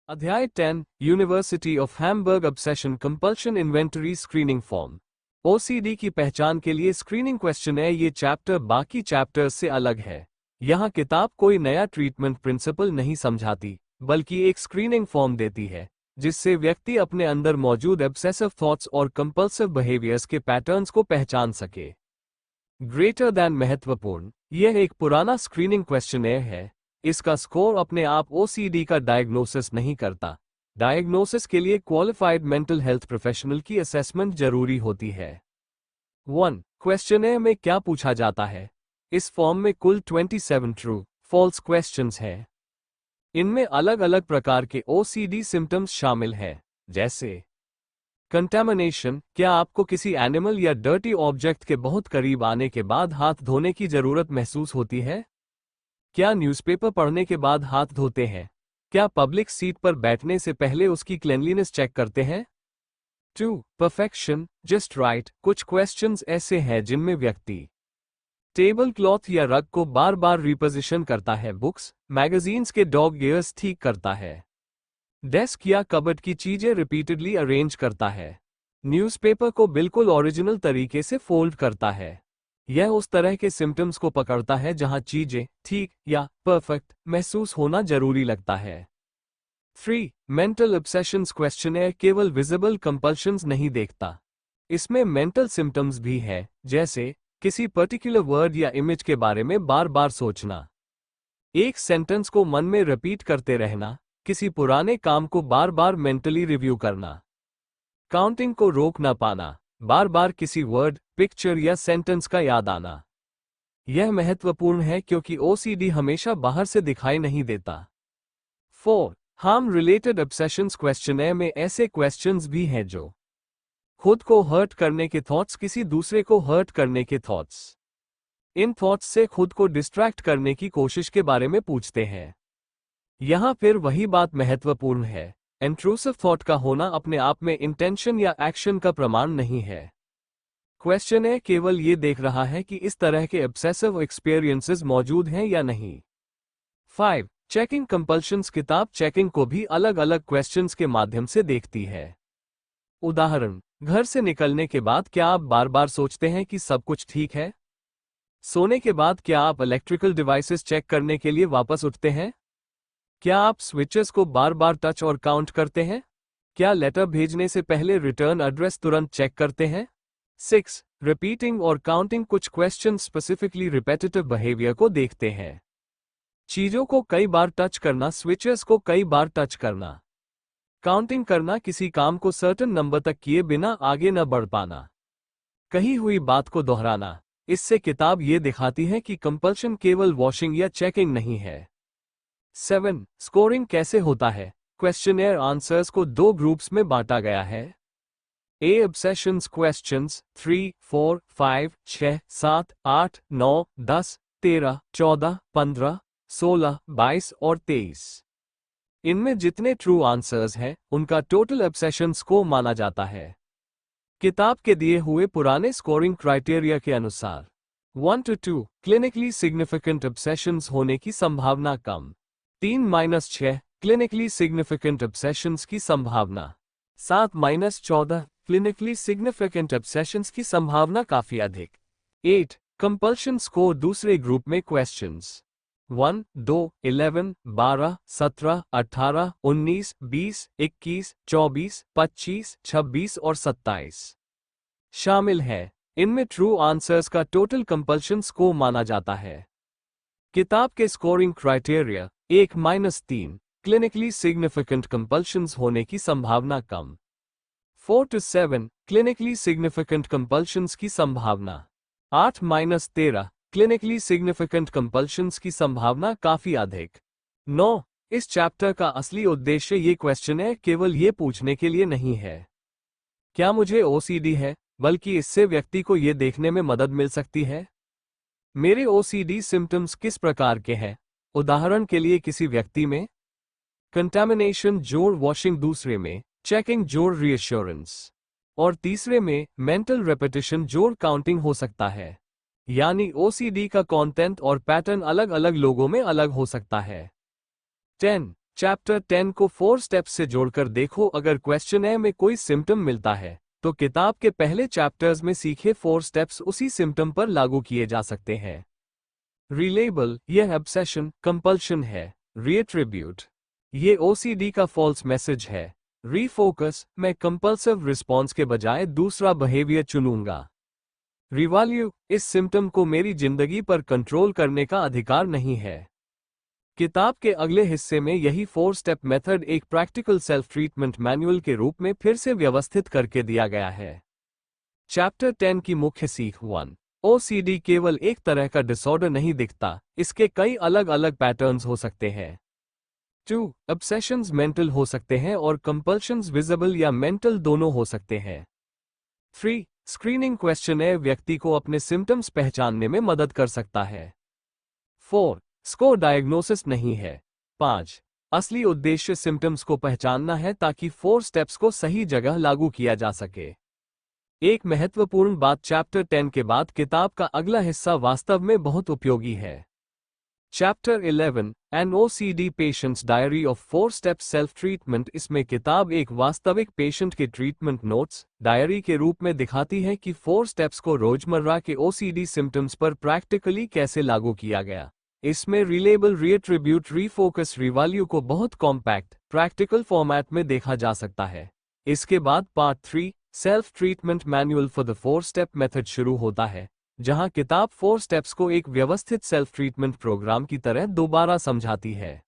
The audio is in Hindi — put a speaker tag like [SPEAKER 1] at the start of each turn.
[SPEAKER 1] अध्याय 10 university of Hamburg obsession compulsion inventory screening form. OCD की पहचान के लिए स्क्रीनिंग क्वेश्चन है। ये चैप्टर बाकी चैप्टर्स से अलग है। यहाँ किताब कोई नया ट्रीटमेंट प्रिंसिपल नहीं समझाती, बल्कि एक स्क्रीनिंग फॉर्म देती है जिससे व्यक्ति अपने अंदर मौजूद ऑब्सेसिव थॉट्स और कंपल्सिव बिहेवियर्स के पैटर्न्स को पहचान सके। ग्रेटर दैन महत्वपूर्ण, यह एक पुराना स्क्रीनिंग क्वेश्चनेयर है। इसका स्कोर अपने आप ओसीडी का डायग्नोसिस नहीं करता। डायग्नोसिस के लिए क्वालिफाइड मेंटल हेल्थ प्रोफेशनल की असेसमेंट जरूरी होती है। 1. क्वेश्चनेयर में क्या पूछा जाता है? इस फॉर्म में कुल 27 ट्रू फॉल्स क्वेश्चंस हैं। इनमें अलग अलग प्रकार के ओसीडी सिम्टम्स शामिल हैं, जैसे कंटामिनेशन, क्या आपको किसी एनिमल या डर्टी ऑब्जेक्ट के बहुत करीब आने के बाद हाथ धोने की जरूरत महसूस होती है? क्या न्यूज़पेपर पढ़ने के बाद हाथ धोते हैं? क्या पब्लिक सीट पर बैठने से पहले उसकी क्लेनलीनेस चेक करते हैं? 2. परफेक्शन, जस्ट राइट, कुछ क्वेश्चंस ऐसे हैं जिनमें व्यक्ति टेबल क्लॉथ या रग को बार बार रिपोजिशन करता है, बुक्स, मैगजीन्स के डॉग ईयर्स ठीक करता है, डेस्क या कबर्ड की चीजें रिपीटेडली अरेंज करता है, न्यूज़पेपर को बिल्कुल ओरिजिनल तरीके से फोल्ड करता है। यह उस तरह के सिम्टम्स को पकड़ता है जहां चीजें ठीक या परफेक्ट महसूस होना जरूरी लगता है। 3. मेंटल ऑब्सेशंस क्वेश्चनेयर केवल विजिबल कंपल्शंस नहीं देखता। इसमें मेंटल सिम्टम्स भी है, जैसे किसी पर्टिकुलर वर्ड या इमेज के बारे में बार बार सोचना, एक सेंटेंस को मन में रिपीट करते रहना, किसी पुराने काम को बार बार मेंटली रिव्यू करना, काउंटिंग को रोक ना पाना, बार बार किसी वर्ड, पिक्चर या सेंटेंस का याद आना। यह महत्वपूर्ण है क्योंकि ओसीडी हमेशा बाहर से दिखाई नहीं देता। 4. हार्म रिलेटेड ऑब्सेशंस क्वेश्चनेयर में ऐसे क्वेश्चंस भी हैं जो खुद को हर्ट करने के थॉट्स, किसी दूसरे को हर्ट करने के थॉट्स, इन थॉट्स से खुद को डिस्ट्रैक्ट करने की कोशिश के बारे में पूछते हैं। यहां फिर वही बात महत्वपूर्ण है, इंट्रूसिव थॉट का होना अपने आप में इंटेंशन या एक्शन का प्रमाण नहीं है। क्वेश्चनेयर केवल ये देख रहा है कि इस तरह के ऑब्सेसिव एक्सपीरियंसेस मौजूद हैं या नहीं। 5. चेकिंग कंपल्शंस, किताब चेकिंग को भी अलग अलग क्वेश्चंस के माध्यम से देखती है। उदाहरण, घर से निकलने के बाद क्या आप बार बार सोचते हैं कि सब कुछ ठीक है? सोने के बाद क्या आप इलेक्ट्रिकल डिवाइसेस चेक करने के लिए वापस उठते हैं? क्या आप स्विचेस को बार बार टच और काउंट करते हैं? क्या लेटर भेजने से पहले रिटर्न एड्रेस तुरंत चेक करते हैं? 6. रिपीटिंग और काउंटिंग, कुछ क्वेश्चन स्पेसिफिकली रिपेटिटिव बिहेवियर को देखते हैं। चीजों को कई बार टच करना, स्विचेस को कई बार टच करना, काउंटिंग करना, किसी काम को सर्टेन नंबर तक किए बिना आगे न बढ़ पाना, कही हुई बात को दोहराना। इससे किताब ये दिखाती है कि कंपल्शन केवल वॉशिंग या चेकिंग नहीं है। 7. स्कोरिंग कैसे होता है? क्वेश्चनेयर आंसर्स को 2 ग्रुप्स में बांटा गया है। A. Obsessions questions 3, 4, 5, 6, 7, 8, 9, 10, 13, 14, 15, 16, 22 और 23। इनमें जितने ट्रू आंसर्स हैं उनका टोटल ऑब्सेशंस को माना जाता है। किताब के दिए हुए पुराने स्कोरिंग क्राइटेरिया के अनुसार 1 to 2 क्लिनिकली सिग्निफिकेंट ऑब्सेशंस होने की संभावना कम, 3-6 क्लिनिकली सिग्निफिकेंट ऑब्सेशंस की संभावना, 7-14 क्लिनिकली सिग्निफिकेंट ऑब्सेशंस की संभावना काफी अधिक। 8. कंपल्शन स्कोर दूसरे ग्रुप में क्वेश्चंस 1, 2, 11, 12, 17, 18, 19, 20, 21, 24, 25, 26 और 27 शामिल है। इनमें ट्रू आंसर्स का टोटल कंपल्शन स्कोर माना जाता है। किताब के scoring criteria 1-3 clinically significant compulsions होने की संभावना कम, 4 to 7 क्लिनिकली सिग्निफिकेंट कंपल्शंस की संभावना, 8-13 क्लिनिकली सिग्निफिकेंट कंपल्शंस की संभावना काफी अधिक। 9. इस चैप्टर का असली उद्देश्य ये क्वेश्चनेयर केवल ये पूछने के लिए नहीं है क्या मुझे ओसीडी है, बल्कि इससे व्यक्ति को ये देखने में मदद मिल सकती है मेरे ओसीडी सिम्टम्स किस प्रकार के हैं। उदाहरण के लिए किसी व्यक्ति में कंटामिनेशन जोड़ वॉशिंग, दूसरे में चेकिंग जोड़ रीअश्योरेंस और तीसरे में मेंटल रेपिटेशन जोड़ काउंटिंग हो सकता है। यानी ओसीडी का कंटेंट और पैटर्न अलग अलग लोगों में अलग हो सकता है। 10. चैप्टर 10 को 4 स्टेप्स से जोड़कर देखो। अगर क्वेश्चन ए में कोई सिम्टम मिलता है तो किताब के पहले चैप्टर्स में सीखे 4 स्टेप्स उसी सिम्टम पर लागू किए जा सकते हैं। रिलेबल, यह ऑब्सेशन कंपल्शन है। रीएट्रिब्यूट, ये ओसीडी का फॉल्स मैसेज है। रीफोकस, मैं कंपल्सिव रिस्पॉन्स के बजाय दूसरा बिहेवियर चुनूंगा। रिवैल्यू, इस सिम्टम को मेरी जिंदगी पर कंट्रोल करने का अधिकार नहीं है। किताब के अगले हिस्से में यही 4 स्टेप मेथड एक प्रैक्टिकल सेल्फ ट्रीटमेंट मैनुअल के रूप में फिर से व्यवस्थित करके दिया गया है। चैप्टर 10 की मुख्य सीख 1, ओसीडी केवल एक तरह का डिसऑर्डर नहीं दिखता, इसके कई अलग अलग पैटर्न्स हो सकते हैं। 2, ऑब्सेशंस मेंटल हो सकते हैं और कंपल्शंस विजिबल या मेंटल दोनों हो सकते हैं। 3, स्क्रीनिंग क्वेश्चनर व्यक्ति को अपने सिम्टम्स पहचानने में मदद कर सकता है। 4, स्कोर डायग्नोसिस नहीं है। 5, असली उद्देश्य सिम्टम्स को पहचानना है ताकि 4 स्टेप्स को सही जगह लागू किया जा सके। एक महत्वपूर्ण बात, चैप्टर 10 के बाद किताब का अगला हिस्सा वास्तव में बहुत उपयोगी है। Chapter 11, an OCD patient's diary of 4 step self treatment. इसमें किताब एक वास्तविक पेशेंट के ट्रीटमेंट नोट्स डायरी के रूप में दिखाती है कि 4 स्टेप्स को रोजमर्रा के ओसीडी सिम्टम्स पर प्रैक्टिकली कैसे लागू किया गया। इसमें रिलेबल, रीएट्रिब्यूट, रीफोकस, रिवैल्यू को बहुत कॉम्पैक्ट प्रैक्टिकल फॉर्मेट में देखा जा सकता है। इसके बाद part 3, self treatment manual for the 4 step method शुरू होता है, जहां किताब 4 स्टेप्स को एक व्यवस्थित सेल्फ ट्रीटमेंट प्रोग्राम की तरह दोबारा समझाती है।